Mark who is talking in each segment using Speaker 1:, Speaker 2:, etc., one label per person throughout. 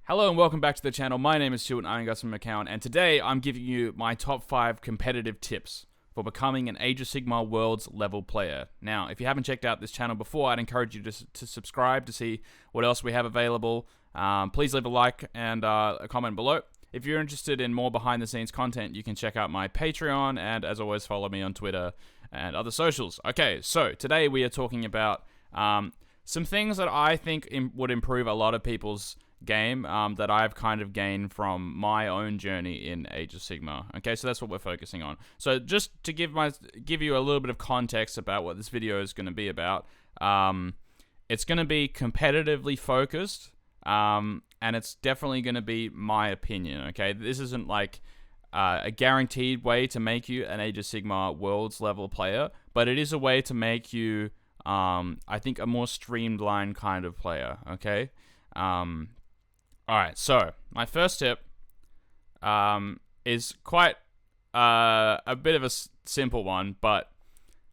Speaker 1: Hello and welcome back to the channel. My name is Stuart and I'm Gus from McCown, and today I'm giving you my top 5 competitive tips for becoming an Age of Sigmar Worlds level player. Now, if you haven't checked out this channel before, I'd encourage you to subscribe to see what else we have available. Please leave a like and a comment below. If you're interested in more behind the scenes content, you can check out my Patreon, and as always, follow me on Twitter and other socials. Okay, so today we are talking about some things that I think would improve a lot of people's game that I've kind of gained from my own journey in Age of Sigmar. Okay, so that's what we're focusing on. So just to give you a little bit of context about what this video is going to be about, it's going to be competitively focused, and it's definitely going to be my opinion. Okay, this isn't like a guaranteed way to make you an Age of Sigmar Worlds level player, but it is a way to make you, I think, a more streamlined kind of player. Okay. Alright, so my first tip is quite a bit of a simple one, but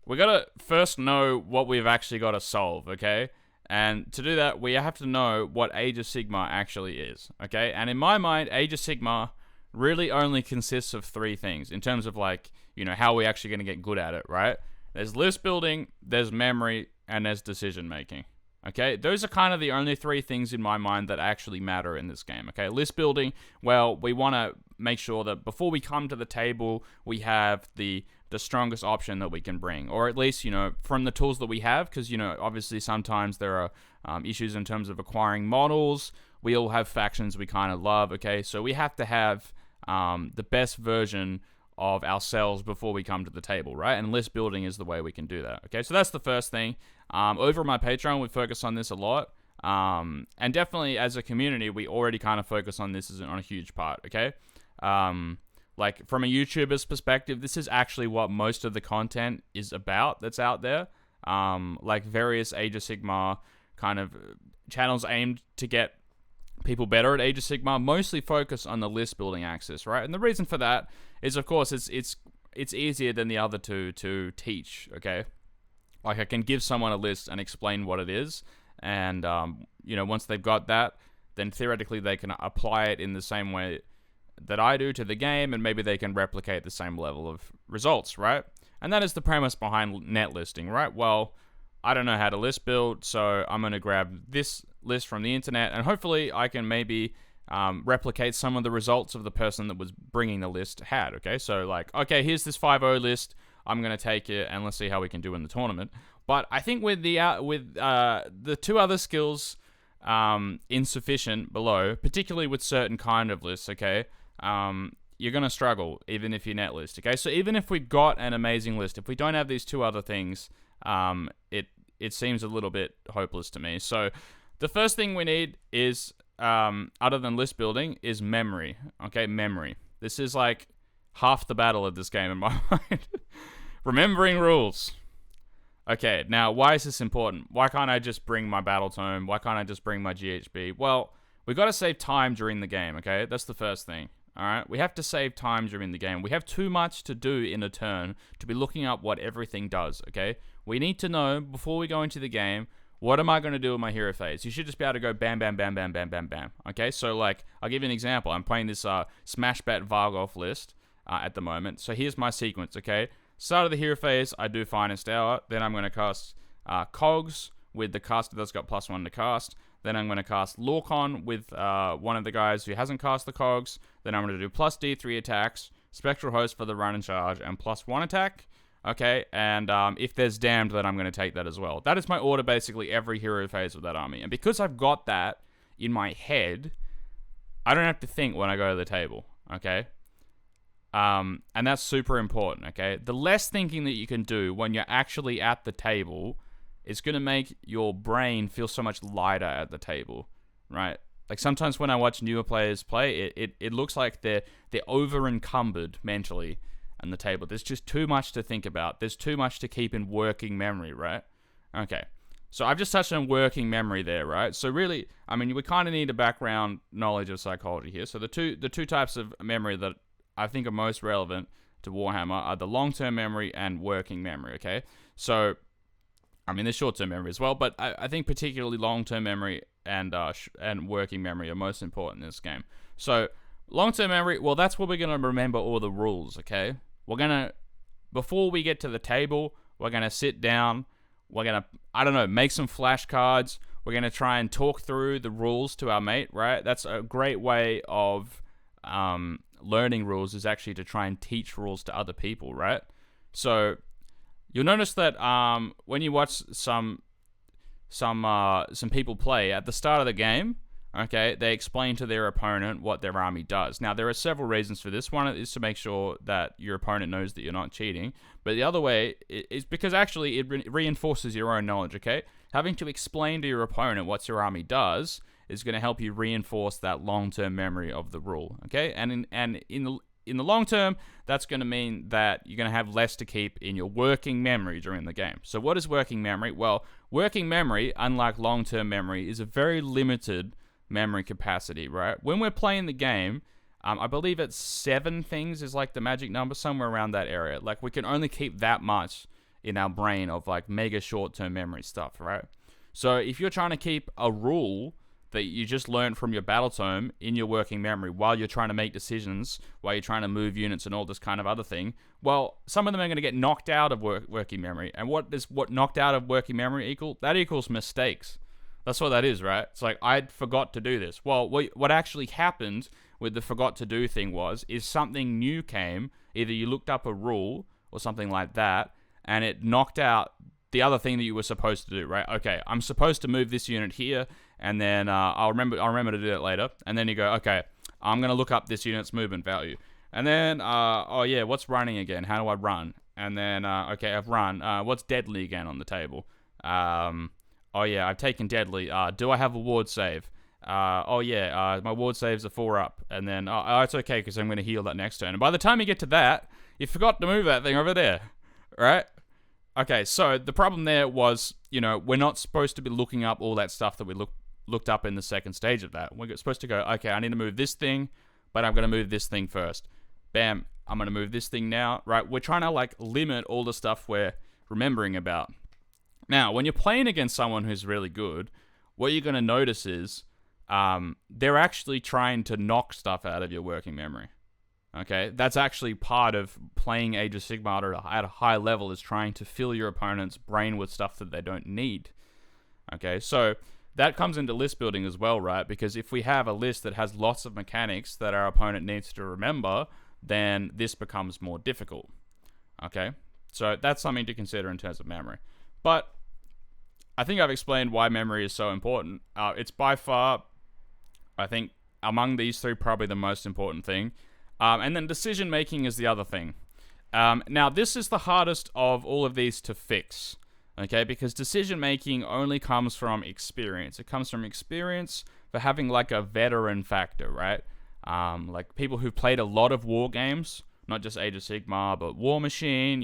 Speaker 1: we gotta first know what we've actually got to solve, okay? And to do that, we have to know what Age of Sigmar actually is, okay? And in my mind, Age of Sigmar really only consists of 3 things in terms of, like, you know, how we're actually gonna get good at it, right? There's list building, there's memory, and there's decision making. Okay, those are kind of the only 3 things in my mind that actually matter in this game. Okay, list building, well, we want to make sure that before we come to the table, we have the strongest option that we can bring, or at least, you know, from the tools that we have, because, you know, obviously sometimes there are issues in terms of acquiring models. We all have factions we kind of love, okay, so we have to have the best version of ourselves before we come to the table, right? And list building is the way we can do that. Okay, so that's the first thing. Over on my Patreon, we focus on this a lot. And definitely as a community, we already kind of focus on this on a huge part, okay? Like from a YouTuber's perspective, this is actually what most of the content is about that's out there. Like various Age of Sigmar kind of channels aimed to get people better at Age of Sigmar mostly focus on the list building axis, right? And the reason for that is, of course, it's easier than the other two to teach, okay? Like, I can give someone a list and explain what it is, and, you know, once they've got that, then theoretically they can apply it in the same way that I do to the game, and maybe they can replicate the same level of results, right? And that is the premise behind net listing, right? Well, I don't know how to list build, so I'm going to grab this list from the internet, and hopefully I can maybe replicate some of the results of the person that was bringing the list had, okay? So, like, okay, here's this 5-0 list, I'm going to take it, and let's see how we can do in the tournament. But I think with the 2 other skills insufficient below, particularly with certain kind of lists, okay, you're going to struggle, even if you net list, okay? So even if we've got an amazing list, if we don't have these 2 other things, it seems a little bit hopeless to me. So the first thing we need is, other than list building, is memory, okay? Memory. This is like half the battle of this game in my mind. Remembering rules. Okay, now, why is this important? Why can't I just bring my BATTLETOME? Why can't I just bring my GHB? Well, we got to save time during the game, okay? That's the first thing, alright? We have to save time during the game. We have too much to do in a turn to be looking up what everything does, okay? We need to know, before we go into the game, what am I going to do with my hero phase? You should just be able to go bam, bam, bam, bam, bam, bam, bam, okay? So, like, I'll give you an example. I'm playing this Smash Bet Vargolf list at the moment. So here's my sequence, okay? Start of the hero phase, I do Finest Hour. Then I'm going to cast Cogs with the caster that's got +1 to cast. Then I'm going to cast Lorcon with one of the guys who hasn't cast the Cogs. Then I'm going to do +D3 attacks, Spectral Host for the run and charge, and +1 attack. Okay, and if there's Damned, then I'm going to take that as well. That is my order basically every hero phase of that army. And because I've got that in my head, I don't have to think when I go to the table, okay? And that's super important, okay? The less thinking that you can do when you're actually at the table is going to make your brain feel so much lighter at the table, right? Like, sometimes when I watch newer players play, it looks like they're over-encumbered mentally on the table. There's just too much to think about. There's too much to keep in working memory, right? Okay, so I've just touched on working memory there, right? So really, I mean, we kind of need a background knowledge of psychology here. So the two types of memory that I think are most relevant to Warhammer are the long-term memory and working memory, okay? So, I mean, there's short-term memory as well, but I think particularly long-term memory and working memory are most important in this game. So long-term memory, well, that's where we're gonna remember all the rules. Okay, before we get to the table, we're gonna sit down. We're gonna, I don't know, make some flashcards. We're gonna try and talk through the rules to our mate. Right, that's a great way of learning rules, is actually to try and teach rules to other people. Right, so you'll notice that when you watch some people play at the start of the game, okay, they explain to their opponent what their army does. Now, there are several reasons for this. One is to make sure that your opponent knows that you're not cheating, but the other way is because actually it reinforces your own knowledge. Okay, having to explain to your opponent what your army does is going to help you reinforce that long-term memory of the rule. Okay, and in the long term, that's going to mean that you're going to have less to keep in your working memory during the game. So what is working memory? Well, working memory, unlike long-term memory, is a very limited memory capacity, right? When we're playing the game, I believe it's 7 things is like the magic number, somewhere around that area. Like, we can only keep that much in our brain of like mega short-term memory stuff, right? So if you're trying to keep a rule that you just learned from your BATTLETOME in your working memory while you're trying to make decisions, while you're trying to move units and all this kind of other thing, well, some of them are going to get knocked out of working memory. And what does knocked out of working memory equal? That equals mistakes. That's what that is, right? It's like, I forgot to do this. Well, what actually happened with the forgot to do thing is something new came. Either you looked up a rule or something like that, and it knocked out the other thing that you were supposed to do, right? Okay, I'm supposed to move this unit here, and then I'll remember to do that later. And then you go, okay, I'm gonna look up this unit's movement value, and then oh yeah, what's running again? How do I run? And then okay, I've run. What's deadly again on the table? Oh yeah, I've taken deadly. Do I have a ward save? Oh yeah, my ward saves are 4 up, and then oh, it's okay because I'm gonna heal that next turn. And by the time you get to that, you forgot to move that thing over there, right? Okay, so the problem there was, we're not supposed to be looking up all that stuff that we looked up in the second stage of that. We're supposed to go, okay, I need to move this thing, but I'm going to move this thing first. Bam, I'm going to move this thing now, right? We're trying to, limit all the stuff we're remembering about. Now, when you're playing against someone who's really good, what you're going to notice is they're actually trying to knock stuff out of your working memory. Okay, that's actually part of playing Age of Sigmar at a high level, is trying to fill your opponent's brain with stuff that they don't need. Okay, so that comes into list building as well, right? Because if we have a list that has lots of mechanics that our opponent needs to remember, then this becomes more difficult. Okay, so that's something to consider in terms of memory. But I think I've explained why memory is so important. It's by far, I think, among these 3, probably the most important thing. And then decision making is the other thing. Now, this is the hardest of all of these to fix, okay? Because decision making only comes from experience. It comes from experience for having a veteran factor, right? Like people who've played a lot of war games, not just Age of Sigmar, but War Machine,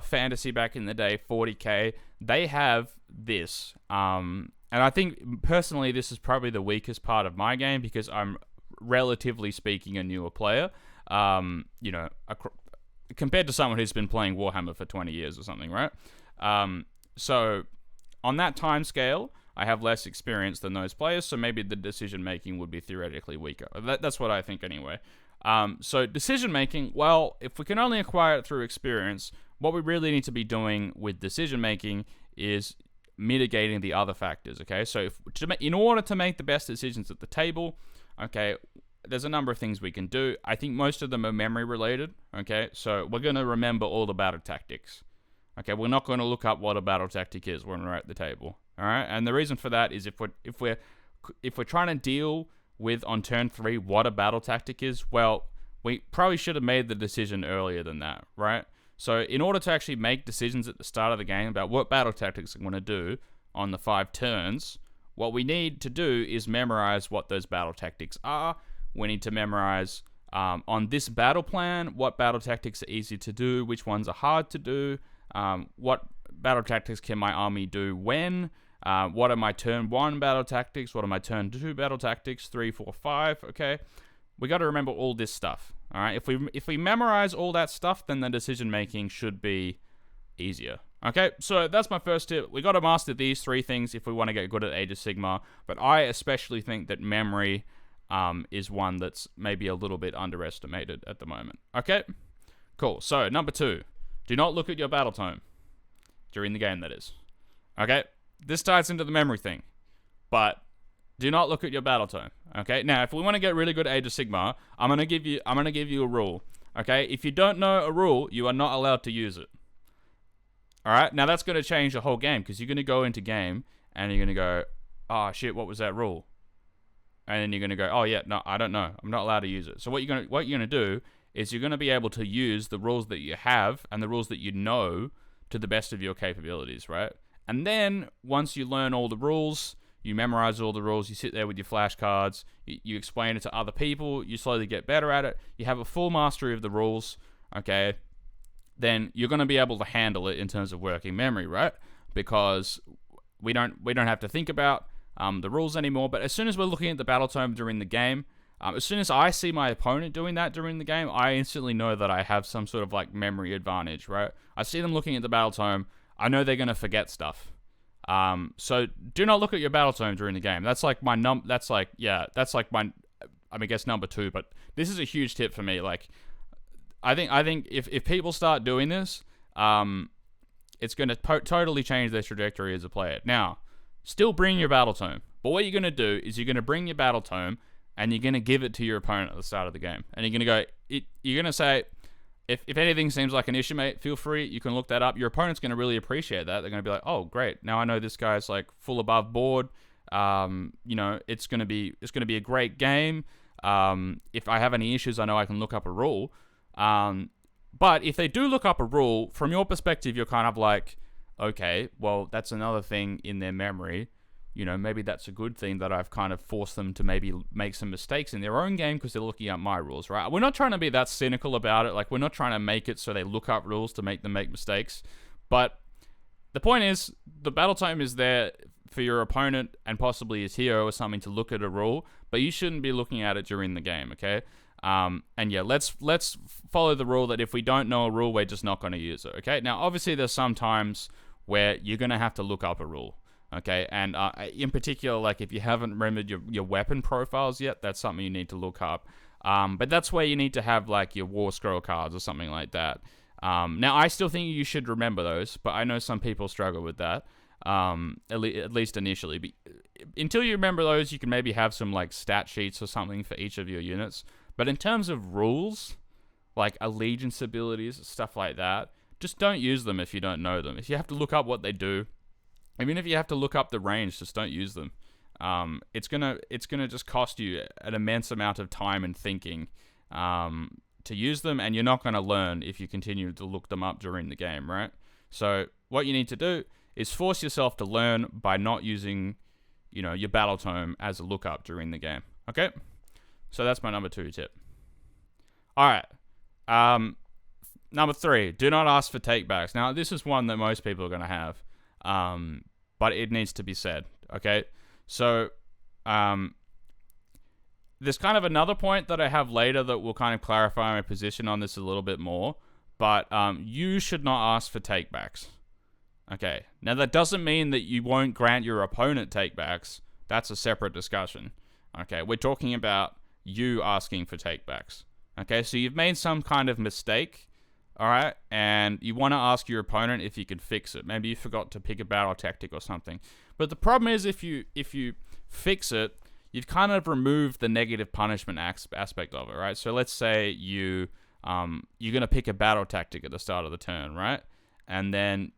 Speaker 1: Fantasy back in the day, 40k. They have this. And I think personally, this is probably the weakest part of my game because I'm, relatively speaking, a newer player, compared to someone who's been playing Warhammer for 20 years or something, right? So on that time scale, I have less experience than those players, so maybe the decision making would be theoretically weaker. That's what I think anyway. So decision making, well, if we can only acquire it through experience, what we really need to be doing with decision making is mitigating the other factors, okay? So in order to make the best decisions at the table, okay, there's a number of things we can do. I think most of them are memory related, okay? So we're going to remember all the battle tactics, okay? We're not going to look up what a battle tactic is when we're at the table, all right? And the reason for that is if we're trying to deal with on turn 3 what a battle tactic is, well, we probably should have made the decision earlier than that, right? So in order to actually make decisions at the start of the game about what battle tactics we're going to do on the 5 turns, what we need to do is memorize what those battle tactics are. We need to memorize on this battle plan what battle tactics are easy to do, which ones are hard to do, what battle tactics can my army do when, what are my turn 1 battle tactics, what are my turn 2 battle tactics, 3, 4, 5, okay? We got to remember all this stuff, all right? If we memorize all that stuff, then the decision making should be easier, Okay, so that's my first tip. We got to master these 3 things if we want to get good at Age of Sigmar. But I especially think that memory is one that's maybe a little bit underestimated at the moment. Okay, cool. So number 2, do not look at your battle tome during the game. That is. Okay, this ties into the memory thing, but do not look at your battle tome. Okay, now if we want to get really good at Age of Sigmar, I'm gonna give you a rule. Okay, if you don't know a rule, you are not allowed to use it. Alright, now that's going to change the whole game, because you're going to go into game, and you're going to go, oh shit, what was that rule? And then you're going to go, oh yeah, no, I don't know. I'm not allowed to use it. So what you're going to do is you're going to be able to use the rules that you have, and the rules that you know, to the best of your capabilities, right? And then, once you learn all the rules, you memorize all the rules, you sit there with your flashcards, you explain it to other people, you slowly get better at it, you have a full mastery of the rules, okay? Then you're going to be able to handle it in terms of working memory, right? Because we don't have to think about the rules anymore. But as soon as we're looking at the battle tome during the game, as soon as I see my opponent doing that during the game, I instantly know that I have some sort of like memory advantage, right? I see them looking at the battle tome, I know they're going to forget stuff. So do not look at your battle tome during the game. That's like my I guess number 2. But this is a huge tip for me. Like, I think if people start doing this, it's going to totally change their trajectory as a player. Now, still bring your battle tome, but what you're going to do is you're going to bring your battle tome and you're going to give it to your opponent at the start of the game, and you're going to go. You're going to say, if anything seems like an issue, mate, feel free. You can look that up. Your opponent's going to really appreciate that. They're going to be like, oh, great. Now I know this guy's like full above board. It's going to be a great game. If I have any issues, I know I can look up a rule. But if they do look up a rule, from your perspective, you're kind of like, okay, well, that's another thing in their memory. Maybe that's a good thing that I've kind of forced them to maybe make some mistakes in their own game because they're looking up my rules, right? We're not trying to be that cynical about it. Like, we're not trying to make it so they look up rules to make them make mistakes. But the point is, the battle tome is there for your opponent and possibly his hero or something to look at a rule, but you shouldn't be looking at it during the game, okay? And yeah, let's follow the rule that if we don't know a rule, we're just not going to use it, okay? Now, obviously, there's some times where you're going to have to look up a rule, okay? And in particular, like if you haven't remembered your weapon profiles yet, that's something you need to look up. But that's where you need to have like your War Scroll cards or something like that. Now, I still think you should remember those, but I know some people struggle with that, at least initially. But until you remember those, you can maybe have some like stat sheets or something for each of your units. But in terms of rules, like allegiance abilities, stuff like that, just don't use them if you don't know them. If you have to look up what they do, even if you have to look up the range, just don't use them. It's gonna just cost you an immense amount of time and thinking to use them, and you're not gonna learn if you continue to look them up during the game, right? So what you need to do is force yourself to learn by not using, your battle tome as a lookup during the game. Okay? So that's my number 2 tip. All right. Number 3, do not ask for takebacks. Now, this is one that most people are going to have, but it needs to be said, okay? So, there's kind of another point that I have later that will kind of clarify my position on this a little bit more, but you should not ask for takebacks. Okay, now that doesn't mean that you won't grant your opponent takebacks. That's a separate discussion. Okay, we're talking about you asking for takebacks. Okay, so you've made some kind of mistake, all right, and you want to ask your opponent if you can fix it. Maybe you forgot to pick a battle tactic or something. But the problem is if you fix it, you've kind of removed the negative punishment aspect of it, right? So let's say you're going to pick a battle tactic at the start of the turn, right? And then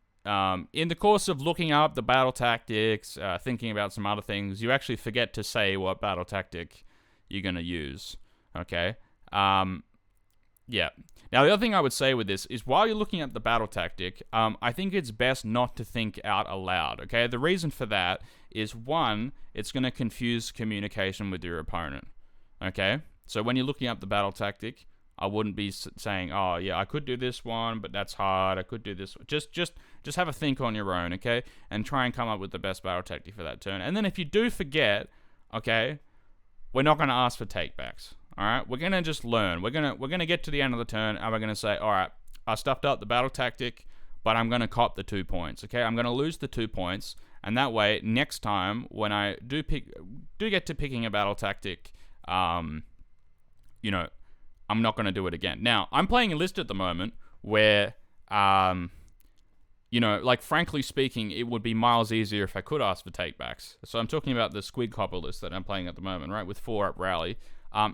Speaker 1: in the course of looking up the battle tactics, thinking about some other things, you actually forget to say what battle tactic you're going to use, okay? Yeah. Now, the other thing I would say with this is while you're looking at the battle tactic, I think it's best not to think out aloud, okay? The reason for that is, one, it's going to confuse communication with your opponent, okay? So when you're looking up the battle tactic, I wouldn't be saying, oh, yeah, I could do this one, but that's hard. I could do this one. Just have a think on your own, okay? And try and come up with the best battle tactic for that turn. And then if you do forget, okay, we're not going to ask for takebacks. All right, we're gonna just learn. We're gonna get to the end of the turn, and we're gonna say, all right, I stuffed up the battle tactic, but I'm going to cop the 2 points, okay? I'm going to lose the 2 points, and that way, next time, when I do get to picking a battle tactic, you know, I'm not going to do it again. Now, I'm playing a list at the moment where, you know, like, frankly speaking, it would be miles easier if I could ask for takebacks. So I'm talking about the Squid Copper list that I'm playing at the moment, right, with 4-up rally.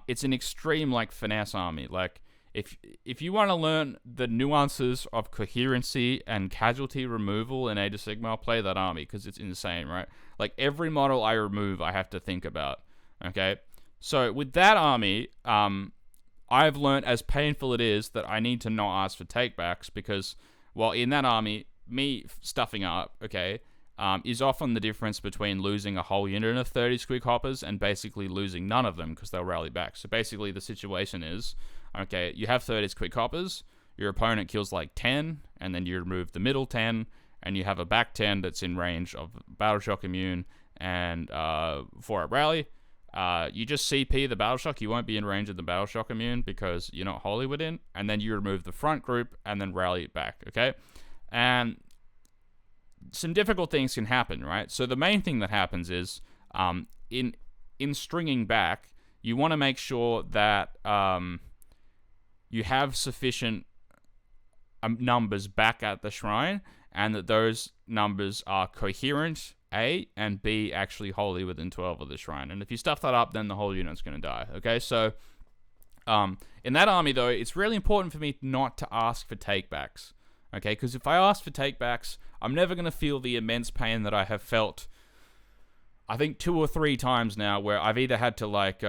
Speaker 1: It's an extreme, like, finesse army. Like, if you want to learn the nuances of coherency and casualty removal in Age of Sigmar, play that army, because it's insane, right? Like, every model I remove, I have to think about, okay? So, with that army, I've learned, as painful it is, that I need to not ask for takebacks, because, well, in that army, me stuffing up, okay, is often the difference between losing a whole unit of 30 Squid Hoppers and basically losing none of them, because they'll rally back. So, basically, the situation is, okay, you have 30 Squid Hoppers, your opponent kills like 10, and then you remove the middle 10, and you have a back 10 that's in range of Battle Shock Immune and 4-up Rally. You just CP the Battle Shock, you won't be in range of the Battle Shock Immune because you're not wholly within, and then you remove the front group and then rally it back, okay? And some difficult things can happen, right? So the main thing that happens is, in stringing back, you want to make sure that you have sufficient numbers back at the shrine, and that those numbers are coherent, A, and B, actually wholly within 12 of the shrine. And if you stuff that up, then the whole unit's going to die, okay? So, in that army, though, it's really important for me not to ask for takebacks, okay? Because if I ask for takebacks, I'm never going to feel the immense pain that I have felt, I think 2 or 3 times now, where I've either had to like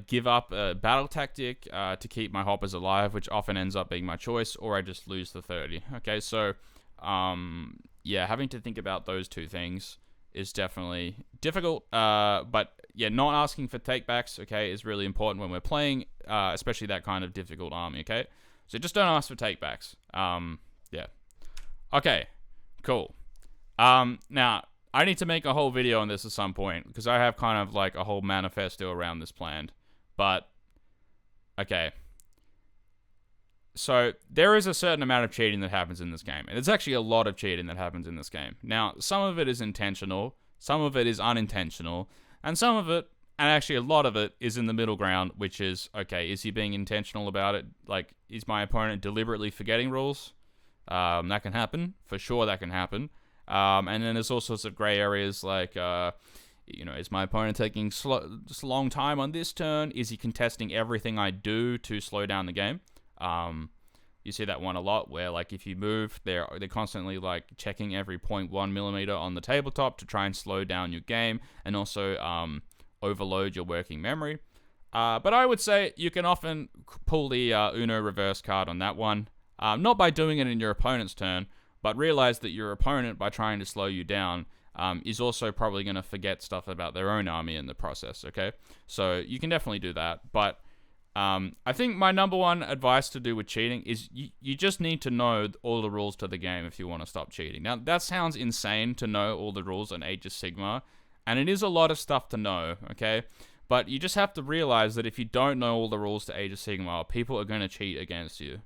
Speaker 1: give up a battle tactic to keep my hoppers alive, which often ends up being my choice, or I just lose the 30. Okay, so yeah, having to think about those 2 things is definitely difficult. But yeah, not asking for takebacks, okay, is really important when we're playing, especially that kind of difficult army. Okay, so just don't ask for takebacks. Yeah. Okay. Cool. Now, I need to make a whole video on this at some point, because I have kind of like a whole manifesto around this planned. But, okay. So, there is a certain amount of cheating that happens in this game. And there's actually a lot of cheating that happens in this game. Now, some of it is intentional, some of it is unintentional, and some of it, and actually a lot of it, is in the middle ground, which is, okay, is he being intentional about it? Like, is my opponent deliberately forgetting rules? That can happen. For sure that can happen. And then there's all sorts of gray areas, like, you know, is my opponent taking long time on this turn? Is he contesting everything I do to slow down the game? You see that one a lot, where, like, if you move, they're constantly, like, checking every 0.1 millimeter on the tabletop to try and slow down your game, and also overload your working memory. But I would say you can often pull the Uno reverse card on that one. Not by doing it in your opponent's turn, but realize that your opponent, by trying to slow you down, is also probably going to forget stuff about their own army in the process, okay? So you can definitely do that, but I think my number one advice to do with cheating is you just need to know all the rules to the game if you want to stop cheating. Now, that sounds insane, to know all the rules in Age of Sigmar, and it is a lot of stuff to know, okay? But you just have to realize that if you don't know all the rules to Age of Sigmar, people are going to cheat against you.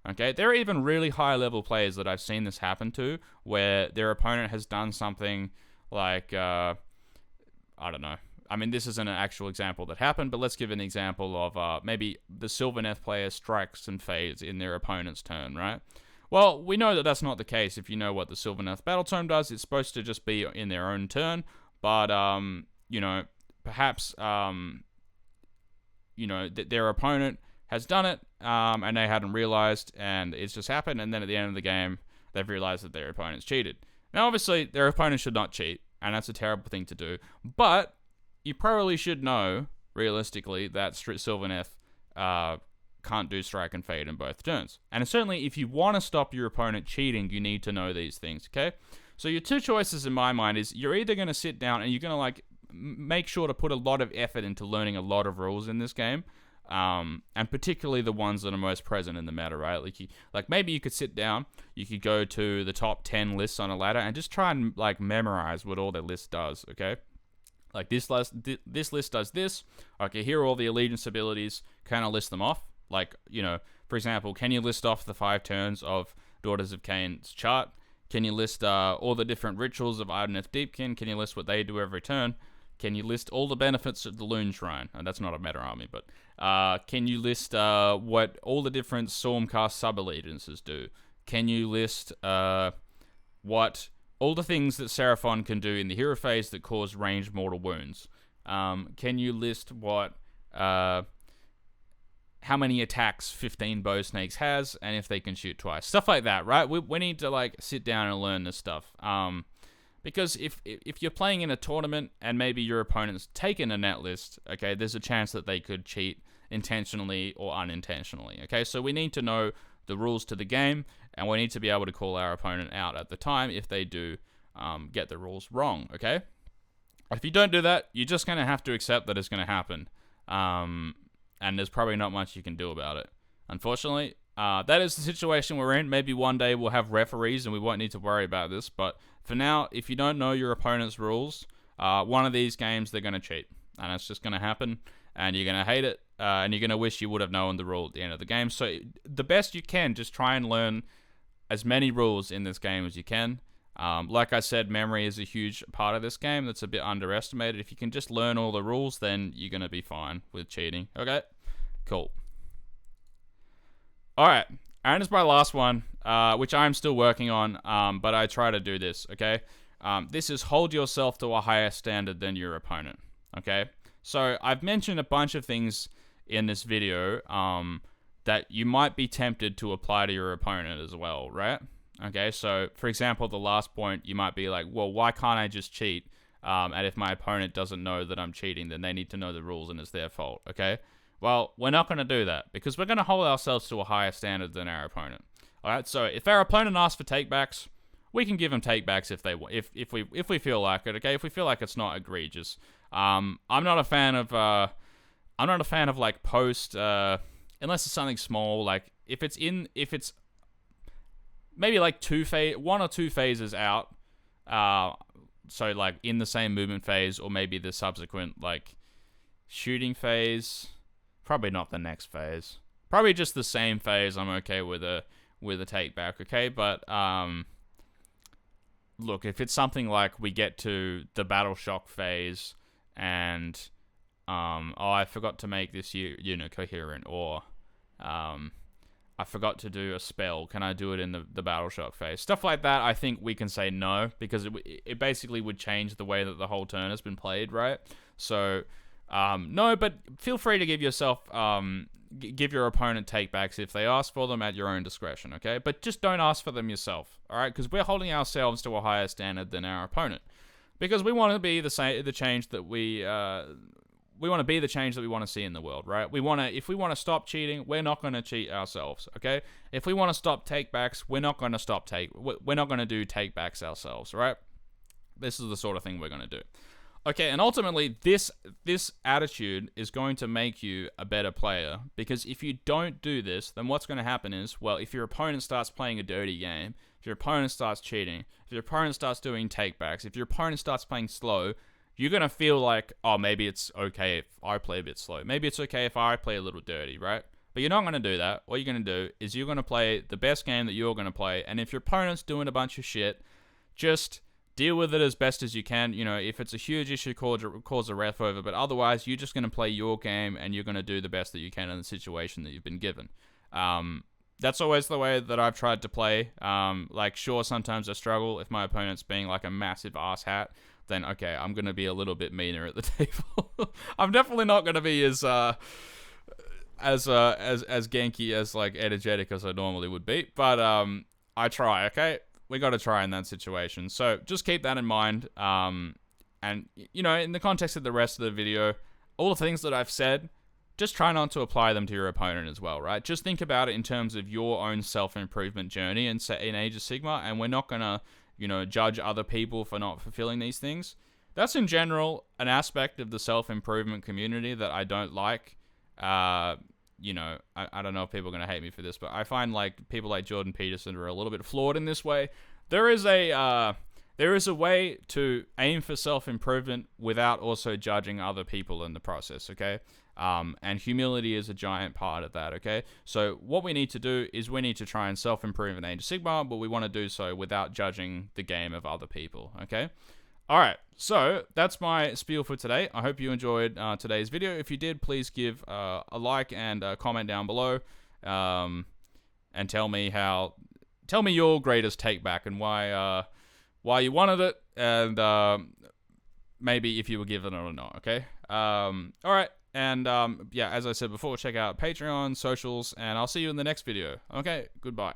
Speaker 1: Okay, there are even really high-level players that I've seen this happen to, where their opponent has done something like, I don't know. I mean, this isn't an actual example that happened, but let's give an example of maybe the Sylvaneth player strikes and fades in their opponent's turn, right? Well, we know that that's not the case if you know what the Sylvaneth BattleTome does. It's supposed to just be in their own turn, but, you know, perhaps, you know, their opponent has done it, and they hadn't realized, and it's just happened, and then at the end of the game, they've realized that their opponent's cheated. Now, obviously, their opponent should not cheat, and that's a terrible thing to do, but you probably should know, realistically, that Sylvaneth can't do strike and fade in both turns. And certainly, if you want to stop your opponent cheating, you need to know these things, okay? So your 2 choices in my mind is, you're either going to sit down and you're going to, like, make sure to put a lot of effort into learning a lot of rules in this game, and particularly the ones that are most present in the meta, right? Like maybe you could sit down, you could go to the top 10 lists on a ladder and just try and, like, memorize what all their list does, okay? Like, this list does this. Okay, here are all the allegiance abilities. Kind of list them off. Like, you know, for example, can you list off the 5 turns of Daughters of Cain's chart? Can you list all the different rituals of Ardeneth Deepkin? Can you list what they do every turn? Can you list all the benefits of the Loon Shrine? And that's not a meta army, but can you list what all the different Stormcast sub-allegiances do? Can you list what all the things that Seraphon can do in the hero phase that cause ranged mortal wounds? Can you list what how many attacks 15 bow snakes has, and if they can shoot twice? Stuff like that, right? We need to like sit down and learn this stuff. Because if you're playing in a tournament and maybe your opponent's taken a net list, okay, there's a chance that they could cheat intentionally or unintentionally, okay? So we need to know the rules to the game, and we need to be able to call our opponent out at the time if they do get the rules wrong, okay? If you don't do that, you're just going to have to accept that it's going to happen, and there's probably not much you can do about it. Unfortunately, that is the situation we're in. Maybe one day we'll have referees and we won't need to worry about this, but for now, if you don't know your opponent's rules, one of these games, they're going to cheat. And it's just going to happen, and you're going to hate it, and you're going to wish you would have known the rule at the end of the game. So the best you can, just try and learn as many rules in this game as you can. Like I said, memory is a huge part of this game that's a bit underestimated. If you can just learn all the rules, then you're going to be fine with cheating. Okay? Cool. Alright, and it's my last one, which I'm still working on, but I try to do this, okay? This is hold yourself to a higher standard than your opponent, okay? So I've mentioned a bunch of things in this video that you might be tempted to apply to your opponent as well, right? Okay, so for example, the last point, you might be like, well, why can't I just cheat? And if my opponent doesn't know that I'm cheating, then they need to know the rules and it's their fault, okay? Well, we're not going to do that because we're going to hold ourselves to a higher standard than our opponent. All right. So if our opponent asks for takebacks, we can give them takebacks if they if we feel like it. Okay. If we feel like it's not egregious. I'm not a fan of like post unless it's something small. Like if it's maybe like one or two phases out. So like in the same movement phase or maybe the subsequent like shooting phase. Probably not the next phase. Probably just the same phase. I'm okay with a take back, okay? But look, if it's something like we get to the battle shock phase and I forgot to make this unit coherent, or I forgot to do a spell. Can I do it in the battle shock phase? Stuff like that, I think we can say no, because it basically would change the way that the whole turn has been played, right? So no, but feel free to give yourself, give your opponent takebacks if they ask for them at your own discretion, okay? But just don't ask for them yourself, all right? Because we're holding ourselves to a higher standard than our opponent, because we want to be the change that we want to be the change that we want to see in the world, right? If we want to stop cheating, we're not going to cheat ourselves, okay? If we want to stop takebacks, we're not going to do takebacks ourselves, right? This is the sort of thing we're going to do. Okay, and ultimately, this attitude is going to make you a better player, because if you don't do this, then what's going to happen is, well, if your opponent starts playing a dirty game, if your opponent starts cheating, if your opponent starts doing takebacks, if your opponent starts playing slow, you're going to feel like, oh, maybe it's okay if I play a bit slow. Maybe it's okay if I play a little dirty, right? But you're not going to do that. What you're going to do is you're going to play the best game that you're going to play, and if your opponent's doing a bunch of shit, just deal with it as best as you can. You know, if it's a huge issue, cause a ref over. But otherwise, you're just going to play your game and you're going to do the best that you can in the situation that you've been given. That's always the way that I've tried to play. Like, sure, sometimes I struggle. If my opponent's being like a massive ass hat, then okay, I'm going to be a little bit meaner at the table. I'm definitely not going to be as ganky, as like energetic as I normally would be. But I try, okay? We got to try in that situation. So just keep that in mind. And, you know, in the context of the rest of the video, all the things that I've said, just try not to apply them to your opponent as well, right? Just think about it in terms of your own self-improvement journey in Age of Sigmar, and we're not going to, you know, judge other people for not fulfilling these things. That's in general an aspect of the self-improvement community that I don't like. You know, I don't know if people are going to hate me for this, but I find like people like Jordan Peterson are a little bit flawed in this way. There is a there is a way to aim for self-improvement without also judging other people in the process, okay? And humility is a giant part of that, okay? So what we need to do is we need to try and self-improve in Age of Sigmar, but we want to do so without judging the game of other people, okay? Alright, so that's my spiel for today. I hope you enjoyed today's video. If you did, please give a like and a comment down below, and tell me your greatest take back and why you wanted it, and maybe if you were given it or not, okay? Alright, and yeah, as I said before, check out Patreon, socials, and I'll see you in the next video. Okay, goodbye.